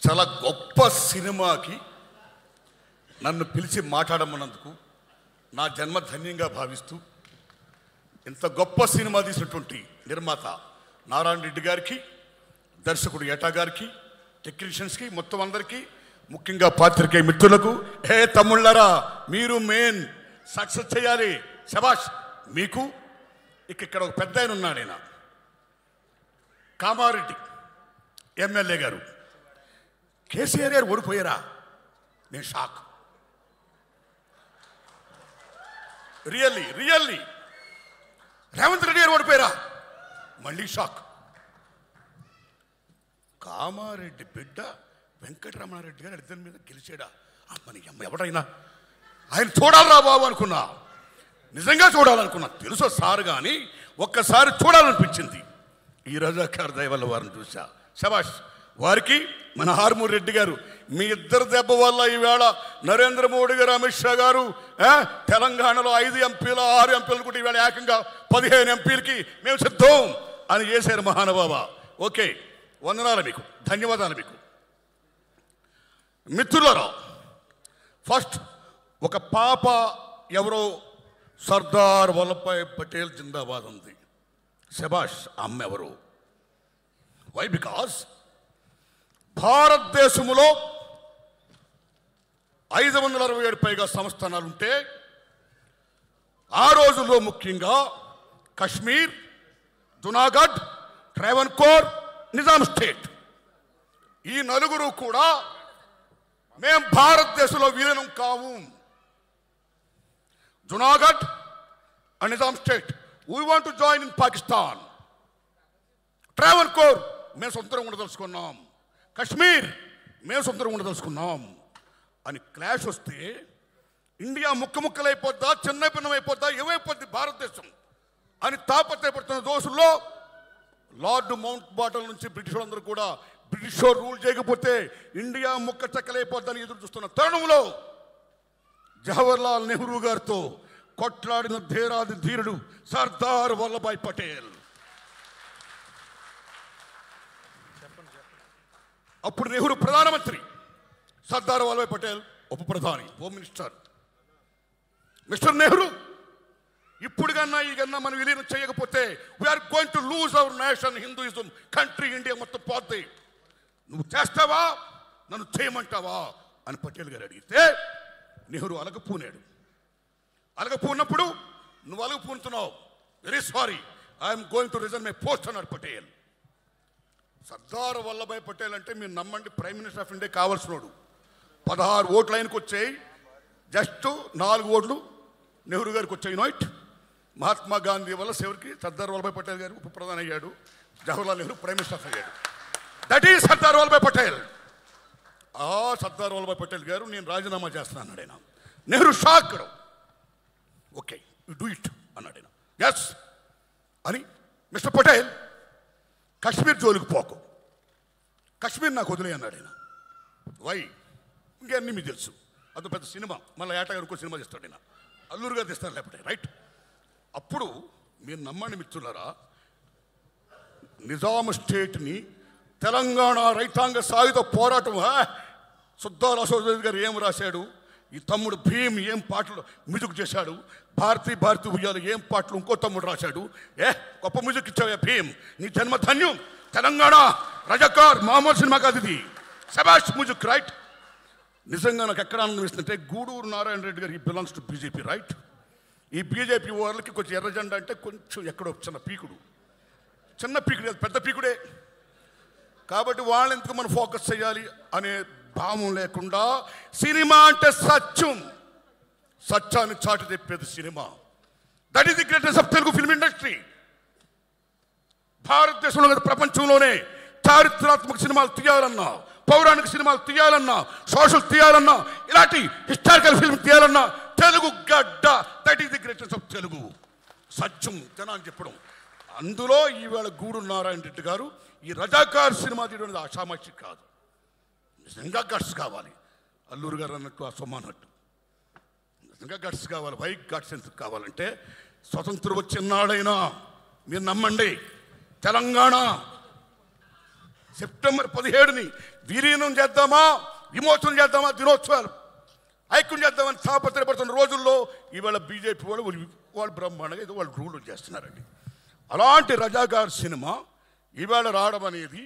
చాలా గొప్ప సినిమాకి నన్ను పిలిచి మాట్లాడమన్నందుకు నా జన్మ ధన్యంగా భావిస్తూ ఇంత గొప్ప సినిమా తీసినటువంటి నిర్మాత నారాయణ రెడ్డి గారికి, దర్శకుడు ఏటా గారికి, టెక్నీషియన్స్కి, మొత్తం అందరికీ, ముఖ్యంగా పాత్రికేయ మిత్రులకు, హే తమ్ముళ్ళరా మీరు మెయిన్ సక్సెస్ చేయాలి, శబాష్ మీకు. ఇక్కడ ఒక పెద్ద ఆయన ఉన్నాడు, ఆయన కామారెడ్డి ఎమ్మెల్యే గారు. కేసీఆర్ గారు ఓడిపోయారా? నేను షాక్. రియల్లీ రేవంత్ రెడ్డి గారు ఓడిపోయారా? మళ్ళీ షాక్. కామారెడ్డి బిడ్డ వెంకటరమణారెడ్డి గారు ఇద్దరి మీద గెలిచాడా? అమ్మని అమ్మ ఎవడైనా ఆయన చూడాలరా బాబు అనుకున్నా, నిజంగా చూడాలనుకున్నా. తెలుసో సార్ కానీ ఒక్కసారి చూడాలనిపించింది. ఈ రజాకార్ దయ వల్ల వారిని చూసా. శబాష్ వారికి. మన హార్మూర్ రెడ్డి గారు, మీ ఇద్దరు దెబ్బ వల్ల ఈవేళ నరేంద్ర మోడీ గారు, అమిత్ షా గారు తెలంగాణలో 5 ఎంపీలు 6 ఎంపీలు కూడా ఈవేళ ఏకంగా 15 ఎంపీలకి మేము సిద్ధం అని చేశారు మహానుభావ. ఓకే, వందనాలు మీకు, ధన్యవాదాలు మీకు. మిత్రులారా, ఫస్ట్ ఒక పాప ఎవరో సర్దార్ వల్లభాయ్ పటేల్ జిందాబాద్ ఉంది. శబాష్. అమ్మ ఎవరు? వై? బికాస్ భారతదేశంలో 567 పైగా సంస్థానాలుంటే ఆ రోజుల్లో ముఖ్యంగా కశ్మీర్, జునాగఢ్, ట్రావెన్కోర్, నిజాం స్టేట్, ఈ నలుగురు కూడా మేం భారతదేశంలో విలీనం కావు. Junagadh and Nizam state we want to join in Pakistan. Travancore మేము సొంతంగా ఉండదలుచుకున్నాం. కశ్మీర్ మేము సొంతంగా ఉండదలుచుకున్నాం అని క్లాష్ వస్తే ఇండియా ముక్కలైపోద్దా, చిన్న భిన్నమైపోద్దా, ఏమైపోద్ది భారతదేశం అని తాపత్రయపడుతున్న దోషుల్లో లార్డ్ మౌంట్ బాటన్ నుంచి బ్రిటిష్ వాళ్ళందరూ కూడా బ్రిటిష్ రూల్ చేయకపోతే ఇండియా ముక్క చెక్కలైపోద్దని ఎదురు చూస్తున్న తరుణంలో జవహర్లాల్ నెహ్రూ గారితో కొట్లాడిన ధీరాది ధీరుడు సర్దార్ వల్లభాయ్ పటేల్. అప్పుడు నెహ్రూ ప్రధానమంత్రి, సర్దార్ వల్లభాయ్ పటేల్ ఉప ప్రధాని, హోమ్ మినిస్టర్. మిస్టర్ నెహ్రూ, ఇప్పుడు కన్నా ఈ కన్నా మనం విలీనం చేయకపోతే we're going to lose our nation, Hinduism, country, India మొత్తం పోద్ది. నువ్వు చేస్తావా, నన్ను చేయమంటావా అని పటేల్ గారు అడిగితే నెహ్రూ అలగపూనాడు. అలగపూన్నప్పుడు నువ్వు అలగపూనుతున్నావు, very sorry, I'm going to resign my post అన్నాడు పటేల్. సర్దార్ వల్లభాయ్ పటేల్ అంటే మీరు నమ్మండి, ప్రైమ్ మినిస్టర్ ఆఫ్ ఇండియా కావాల్సినోడు. 16 ఓట్లు ఆయనకు వచ్చాయి, జస్ట్ 4 ఓట్లు నెహ్రూ గారికి వచ్చాయి. నోట్ మహాత్మా గాంధీ వల్ల చివరికి సర్దార్ వల్లభాయ్ పటేల్ గారు ఉప ప్రధాని అయ్యాడు, జవహర్లాల్ నెహ్రూ ప్రైమ్ మినిస్టర్ అయ్యాడు. That is Sardar Vallabhbhai Patel. ఆ సర్దార్ వల్లభాయ్ పటేల్ గారు నేను రాజీనామా చేస్తాను అన్నాడు ఆయన. Nehru shock. Okay, you do it అన్నాడు ఆయన. ఎస్ అని, మిస్టర్ పటేల్ కశ్మీర్ జోలికి పోకు, కశ్మీర్ నాకు వదిలే అన్నాడు ఆయన. వై? ఇంకన్నీ మీకు తెలుసు, అది పెద్ద సినిమా, మళ్ళీ ఏటా గారు ఇంకో సినిమా తీస్తాడు ఆయన, అల్లూరు గారు తీస్తాను లేకపోతే, రైట్? అప్పుడు మీరు నమ్మండి మిత్రులారా, నిజాం స్టేట్ని తెలంగాణ రైతాంగ సాయుధ పోరాటం, సుద్దాల అశోక్ గారు ఏం రాశాడు, ఈ తమ్ముడు భీమ్ ఏం పాటలు మ్యూజిక్ చేశాడు, భారతీ ఉయ్యాలు ఏం పాటలు ఇంకో తమ్ముడు రాశాడు. గొప్ప మ్యూజిక్ ఇచ్చావు భీమ్, నీ జన్మ ధన్యం. తెలంగాణ రజాకార్ మామూలు సినిమా కాదు ఇది, శబాష్ మ్యూజిక్, రైట్? నిజంగా నాకు ఎక్కడ అనిపిస్తుంటే గూడూరు నారాయణ రెడ్డి గారు, ఈ బిలాంగ్స్ టు బీజేపీ, రైట్? ఈ బీజేపీ వాళ్ళకి కొంచెం ఎర్ర జెండా అంటే కొంచెం ఎక్కడో చిన్న పీకుడు పెద్ద పీకుడే. కాబట్టి వాళ్ళని ఎందుకు మనం ఫోకస్ చేయాలి అనే భావం లేకుండా, సినిమా అంటే సత్యం, సత్యాన్ని చాటి చెప్పేది cinema. That is the greatest of Telugu film industry. భారతదేశంలో ప్రపంచంలోనే చారిత్రాత్మక సినిమాలు తీయాలన్నా, పౌరాణిక సినిమాలు తీయాలన్నా, సోషల్ తీయాలన్నా, ఇలాంటి హిస్టారికల్ ఫిల్మ్ తీయాలన్నా తెలుగు గడ్డ. That is the greatest of Telugu. సత్యం జనాన్ని చెప్పడం. అందులో ఈవేళ గూడూరు నారాయణ రెడ్డి గారు ఈ రజాకార్ సినిమా తీయడం ఆషామాషి కాదు, నిజంగా గట్స్ కావాలి. అల్లూరు గారు అన్నట్టు, ఆ సొమ్మ అన్నట్టు నిజంగా గట్స్ కావాలి. వై గట్స్ ఎందుకు కావాలంటే, స్వతంత్రం వచ్చినాడైనా మీరు నమ్మండి, తెలంగాణ సెప్టెంబర్ 17ని విలీనం చేద్దామా, విమోచనం చేద్దామా, దినోత్సవాలు ఐక్యం చేద్దామని తాపత్రయపడుతున్న రోజుల్లో ఇవాళ బీజేపీ వాళ్ళు బ్రహ్మాండంగా ఏదో వాళ్ళు రూల్ చేస్తున్నారండి. అలాంటి రజాకార్ సినిమా ఇవాళ రావడం అనేది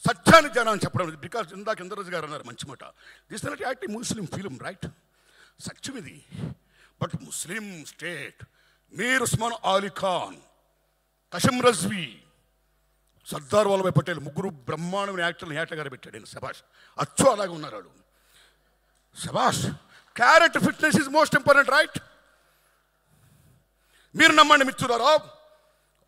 సత్యాన్ని జనాన్ని చెప్పడం. బికాస్ ఇందాక ఇంద్రరాజు గారు అన్నారు మంచి మాట, this not active Muslim film, right? సత్యం ఇది. But Muslim state Mir Osman Ali Khan, Kasim Razvi, Sardar Vallabhbhai Patel ముగ్గురు బ్రహ్మాండమైన యాక్టర్ని ఏటగారు పెట్టాడు. నేను శభాష్, అచ్చు అలాగే ఉన్నారు వాళ్ళు. శభాష్. Character fitness is most important, right? మీరు నమ్మండి మిత్రులారా,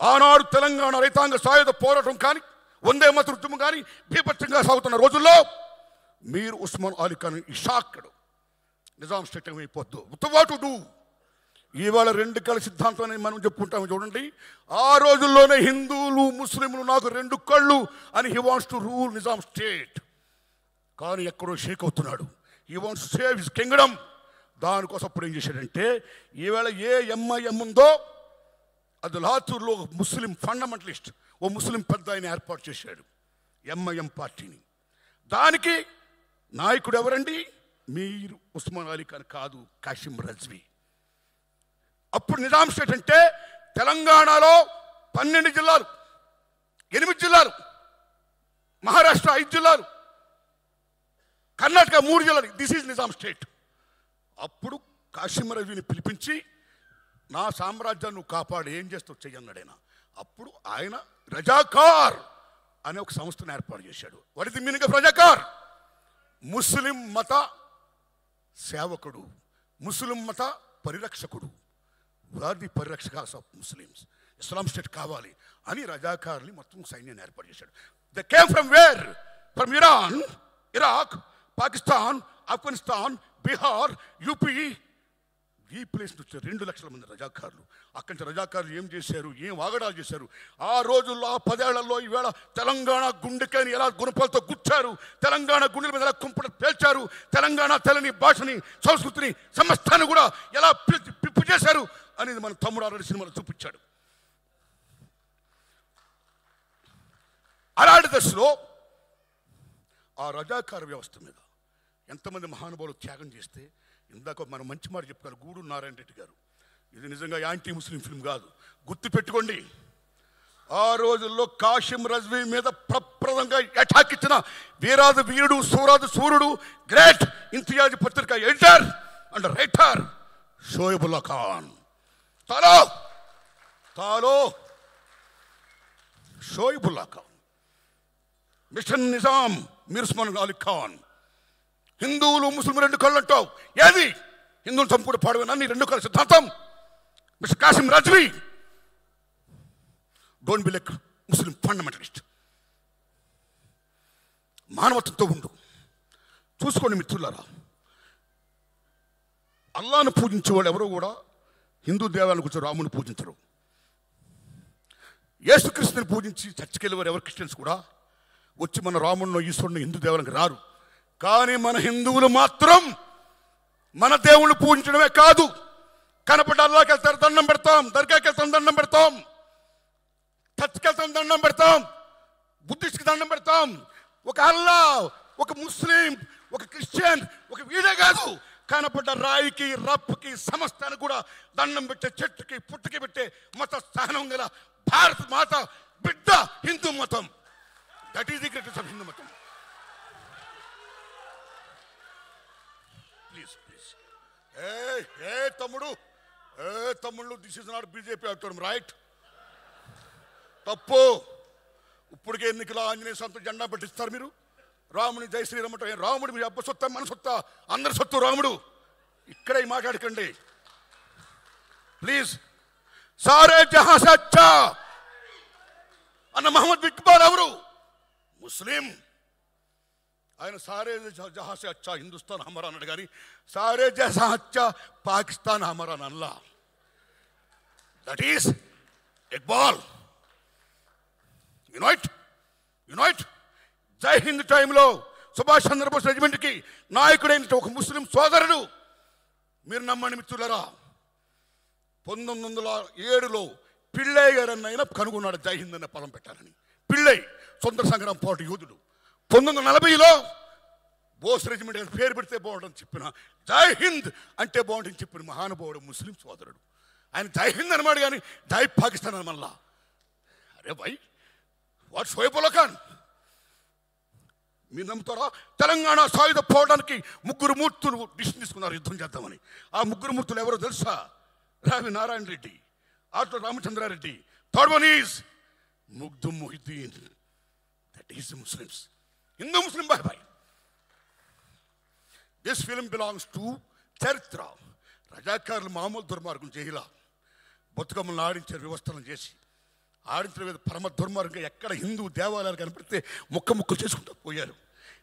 ఆనాడు తెలంగాణ రైతాంగ సాయుధ పోరాటం కానీ, వందే మత ఉద్యమం కానీ బీభత్సంగా సాగుతున్న రోజుల్లో మీర్ ఉస్మాన్ అలీ ఖాన్ ఈ షాక్డ్ నిజాం స్టేట్ అయిపోద్దు వాట్ డూ. ఇవాళ రెండు కళ్ళ సిద్ధాంతం అని మనం చెప్పుకుంటాము చూడండి. ఆ రోజుల్లోనే హిందువులు ముస్లింలు నాకు రెండు కళ్ళు అని he wants to rule Nizam state. కానీ ఎక్కడో షేక్ అవుతున్నాడు. He wants to save his Kingdom. దానికోసం అప్పుడు ఏం చేశాడంటే, ఈవేళ ఏ ఎంఐఎం ఉందో అది లాతూర్లో ముస్లిం ఫండమెంటలిస్ట్ ఓ ముస్లిం పెద్ద ఆయన ఏర్పాటు చేశాడు ఎంఐఎం పార్టీని. దానికి నాయకుడు ఎవరండి? మీర్ ఉస్మాన్ అలీ ఖాన్ కాదు, కసిం రజ్వీ. అప్పుడు నిజాం స్టేట్ అంటే తెలంగాణలో 12 జిల్లాలు, 8 జిల్లాలు, మహారాష్ట్ర 5 జిల్లాలు, కర్ణాటక 3 జిల్లాలు. This is Nizam state. అప్పుడు కసిం రజ్వీని పిలిపించి నా సామ్రాజ్యాన్ని నువ్వు కాపాడు, ఏం చేస్తావు చెయ్యన్నాడు ఆయన. అప్పుడు ఆయన రజాకార్ అనే ఒక సంస్థను ఏర్పాటు చేశాడు. What is the meaning of Razakar? Muslim మత సేవకుడు, ముస్లిం మత పరిరక్షకుడు. వీఆర్ ది పరిరక్షకాస్ ఆఫ్ ముస్లిమ్స్. ఇస్లాం స్టేట్ కావాలి అని రజాకార్ని మొత్తం సైన్యాన్ని ఏర్పాటు చేశాడు. They came from where? From Iran, Iraq, Pakistan, Afghanistan, Bihar, UP. ఈ ప్లేస్ నుంచి 2 లక్షల మంది రజాకారులు. అక్కడి నుంచి రజాకారులు ఏం చేశారు, ఏం వాగడాలు చేశారు. ఆ రోజుల్లో, ఆ 10 ఏళ్లలో ఈవేళ తెలంగాణ గుండెకని ఎలా గుణపాలతో గుచ్చారు, తెలంగాణ గుండెల మీద ఎలా కుంపట పేల్చారు, తెలంగాణ తెలని భాషని, సంస్కృతిని, సమస్తాన్ని కూడా ఎలా పిప్పు చేశారు అనేది మన తమ్ముడు ఆల్రెడీ సినిమాలో చూపించాడు. అలాంటి దశలో ఆ రజాకార వ్యవస్థ మీద ఎంతమంది మహానుభావులు త్యాగం చేస్తే, ఇందాక మనం మంచి మాట చెప్తారు గూడూరు నారాయణ రెడ్డి గారు, ఇది నిజంగా యాంటీ ముస్లిం ఫిల్మ్ కాదు, గుర్తు పెట్టుకోండి. ఆ రోజుల్లో కాసిం రజ్వీ మీద ప్రప్రదంగా అటాక్ ఇచ్చిన వీరాది వీరుడు, సూరాది సూర్యుడు, గ్రేట్ ఇంతియాజ్ పత్రిక editor and writer Shoebullah Khan. తాలో షోయబుల్లా ఖాన్, మిషన్ నిజాం మీర్ ఉస్మాన్ అలీ ఖాన్. హిందువులు ముస్లిం 2 కళ్ళు అంటావు, ఏది? హిందువులు చంపుడు పాడవేనా నీ 2 కళ్ళ సిద్ధాంతం? Mister Kasim Razvi, don't be like Muslim fundamentalist. మానవత్వంతో ఉండు. చూసుకోండి మిత్రులారా, అల్లాను పూజించే వాళ్ళు ఎవరో కూడా హిందూ దేవాలను కూర్చో రాముని పూజించరు. యేసుక్రీస్తుని పూజించి చర్చికి వెళ్ళేవారు ఎవరు క్రిస్టియన్స్ కూడా వచ్చి మన రాముడిని, ఈశ్వరుని, హిందూ దేవాలకు రారు. కానీ మన హిందువులు మాత్రం మన దేవుళ్ళు పూజించడమే కాదు, కనపడ్డ అల్లాకి వెళ్తారు దండం పెడతాం, దర్గాకి వెళ్తాం దండం పెడతాం, చర్చికి వెళ్తాం దండం పెడతాం, బుద్ధిస్ట్కి దండం పెడతాం. ఒక అల్లా, ఒక ముస్లిం, ఒక క్రిస్టియన్, ఒక వీడే కాదు, కనపడ్డ రాయికి, రప్పుకి, సమస్తానికి కూడా దండం పెట్టే, చెట్టుకి పుట్టుకి పెట్టే మత సహనం గల భారత మాత బిడ్డ హిందూ మతం. That is the greatest of Hindu మతం. ప్లీజ్ ప్లీజ్ తమ్ముళ్ళు, దిస్ ఇస్ నాట్ బీజేపీ అవుతాం, రైట్? తప్పు. ఇప్పటికే ఎన్నికల ఆంజనేయ స్వామితో జెండా పెట్టిస్తారు మీరు. రాముని జై శ్రీరామ్ అంటే రాముడు మీ అబ్బ సొత్తా, మన సొత్తా, అందరి సొత్తు రాముడు. ఇక్కడే మాట్లాడకండి ప్లీజ్. సారే జహాं से अच्छा అన్న మహమ్మద్ ఇక్బాల్ ఎవరు? ముస్లిం. ఆయన సారే జహాं से अच्छा హిందుస్థాన్ హమారా అన్నాడు, కానీ సారే జహాं अच्छा పాకిస్తాన్ హమారా Allah. That is Iqbal. Unite. జై హింద్ టైంలో సుభాష్ చంద్రబోస్ రెజిమెంట్కి నాయకుడైన ఒక ముస్లిం సోదరుడు, మీరు నమ్మండి మిత్రులరా, 1907లో పిళ్ళై గారు అన్న ఆయన కనుగొన్నాడు జై హింద్ అనే పదం పెట్టాలని. పిళ్ళై స్వతంత్ర సంగ్రామ పోరాట యోధుడు. 1940లో బోస్ రెజిమెంట్ అని పేరు పెడితే బాగుంటుందని చెప్పిన, జై హింద్ అంటే బాగుంటుందని చెప్పిన మహానుభావుడు ముస్లిం సోదరుడు. ఆయన జై హింద్ అనమాట, కానీ జై పాకిస్తాన్ అని మళ్ళా. అరే భయ్, వాట్ షోయబ్ ఖాన్ మీరు నమ్ముతారా? తెలంగాణ సాయుధ పోవడానికి 3 మూర్తులు డిసిషన్ తీసుకున్నారు యుద్ధం చేద్దామని. ఆ 3 మూర్తులు ఎవరో తెలుసా? రావి నారాయణ రెడ్డి, ఆటో Ramachandra Reddy, third one is Makhdoom Mohiuddin. That is Muslims, Hindu Muslim బాయ్ బాయ్. దిస్ ఫిల్మ్ బిలాంగ్స్ టు చరిత్ర. రజాకారులు మామూలు దుర్మార్గం చేయాల, బతుకమ్మలను ఆడించారు వ్యవస్థలను చేసి. ఆడించిన మీద పరమ దుర్మార్గంగా ఎక్కడ హిందూ దేవాలయాలు కనపడితే ముక్కలు చేసుకుంటూ పోయారు.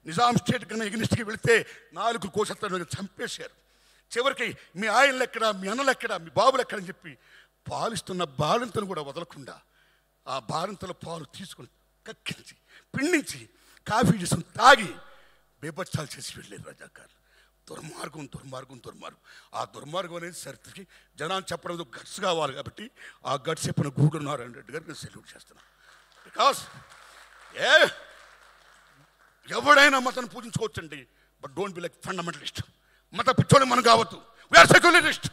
నిజాం స్టేట్ కన్నా ఎగ్నిస్ట్కి వెళితే 4 కోశత్తలను చంపేశారు. చివరికి మీ ఆయనలు ఎక్కడ, మీ అన్నలు ఎక్కడ, మీ బాబులు ఎక్కడని చెప్పి పాలిస్తున్న బాలింతను కూడా వదలకుండా ఆ బాలింతల పాలు తీసుకుని కక్కించి పిండించి కాఫీ చేసుకుని తాగి బేబచ్చాలు చేసి వెళ్ళారు రజాకారులు. దుర్మార్గం దుర్మార్గం దుర్మార్గం. ఆ దుర్మార్గం అనేది చరిత్రకి జనాలు చెప్పడం గట్స్ కావాలి కాబట్టి ఆ గట్స్ చెప్పిన గూడూరు నారాయణ రెడ్డి గారికి నేను సెల్యూట్ చేస్తున్నాను. బికాస్ ఎవడైనా మతాన్ని పూజించుకోవచ్చండి, but don't be like fundamentalist. మత పిచ్చోని మనం కావద్దు. We're secularist,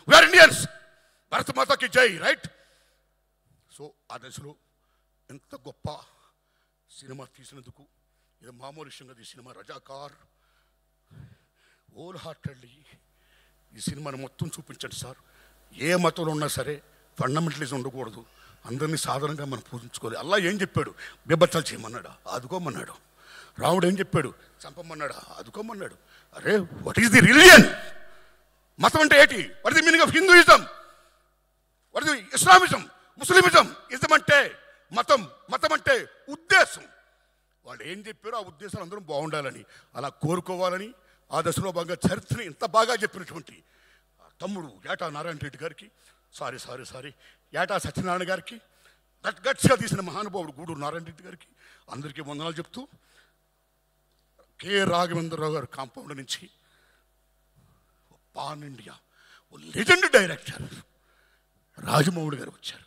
we're Indians. భారత మాతకి జై, రైట్? సో ఆ దశలో ఎంత గొప్ప సినిమా తీసినందుకు, ఇది మామూలు విషయంగా ఈ సినిమా రజాకార్ హోల్ హార్టెడ్లీ ఈ సినిమాని మొత్తం చూపించండి సార్. ఏ మతంలో ఉన్నా సరే ఫండమెంటలిజం ఉండకూడదు, అందరినీ సాధారణంగా మనం పూజించుకోవాలి. అల్లా ఏం చెప్పాడు? బెబ్బచ్చాలు చేయమన్నాడా? ఆదుకోమన్నాడు. రాముడు ఏం చెప్పాడు? చంపమన్నాడా? ఆదుకోమన్నాడు. అరే, వాట్ ఈస్ ది రిలిజియన్? మతం అంటే ఏంటి? What is the meaning of Hinduism? What is the Islamism, Muslimism? Ism అంటే మతం, మతం అంటే ఉద్దేశం. వాళ్ళు ఏం చెప్పారో ఆ ఉద్దేశాలు అందరం బాగుండాలని, అలా కోరుకోవాలని ఆ దశలో బాగా చరిత్రని ఇంత బాగా చెప్పినటువంటి తమ్ముడు ఏటా నారాయణ రెడ్డి గారికి, సారీ ఏటా సత్యనారాయణ గారికి, గట్స్గా తీసిన మహానుభావుడు గూడూరు నారాయణ రెడ్డి గారికి అందరికీ వందనాలు చెప్తూ, కె రాఘవేంద్రరావు గారు కాంపౌండ్ నుంచి pan India legend director Rajamouli గారు వచ్చారు.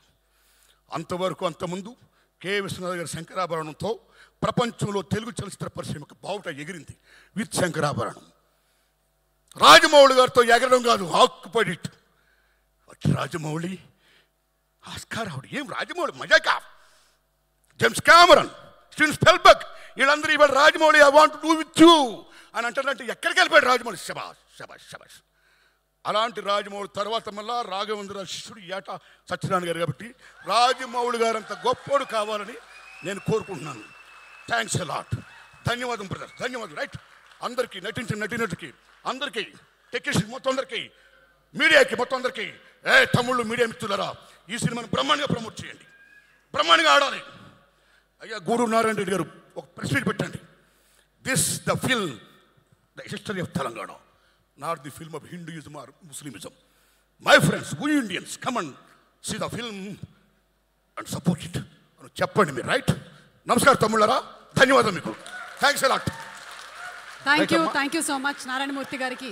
అంతవరకు అంతకుముందు కె విశ్వనాథ్ గారి శంకరాభరణంతో ప్రపంచంలో తెలుగు చలచిత్ర పరిశ్రమకు బావుట ఎగిరింది విత్ శంకరాభరణం. రాజమౌళి గారితో ఎగరడం కాదు, occupied it. But Rajamouli Oscar award, ఏం రాజమౌళి మజాకా. జేమ్స్ కెమెరాన్, స్టీవెన్ స్పిల్బర్గ్, వీళ్ళందరూ ఇవాళ Rajamouli I want do with you అని అంటారంటే ఎక్కడికి వెళ్ళిపోయాడు రాజమౌళి? శబాష్ శబాష్ శబాష్. అలాంటి రాజమౌళి తర్వాత మళ్ళా రాఘవేంద్ర శిష్యుడు ఏటా సత్యనారాయణ గారు. కాబట్టి రాజమౌళి గారు అంత గొప్పోడు కావాలని నేను కోరుకుంటున్నాను. Thanks a lot. ధన్యవాదం బ్రదర్, ధన్యవాదం. రైట్, అందరికీ నటించిన నటినటుకి, అందరికీ టెక్నీషియన్ మొత్తం అందరికీ, మీడియాకి మొత్తం అందరికీ, తమ్ముళ్ళు మీడియా మిత్రులరా, ఈ సినిమాని బ్రహ్మాండంగా ప్రమోట్ చేయండి, బ్రహ్మాండంగా ఆడాలి. అయ్యా గూడూరు నారాయణ రెడ్డి గారు ఒక ప్రెస్ మీట్ పెట్టండి. This the film the history of Telangana, not the film of Hinduism or Muslimism. My friends, we Indians, come and see the film and support it అని చెప్పండి మీరు. రైట్? నమస్కారం తమ్ముళ్ళరా, ధన్యవాదాలు మీకు. Thanks a lot. Thank you so much Narayanamurthy గారికి.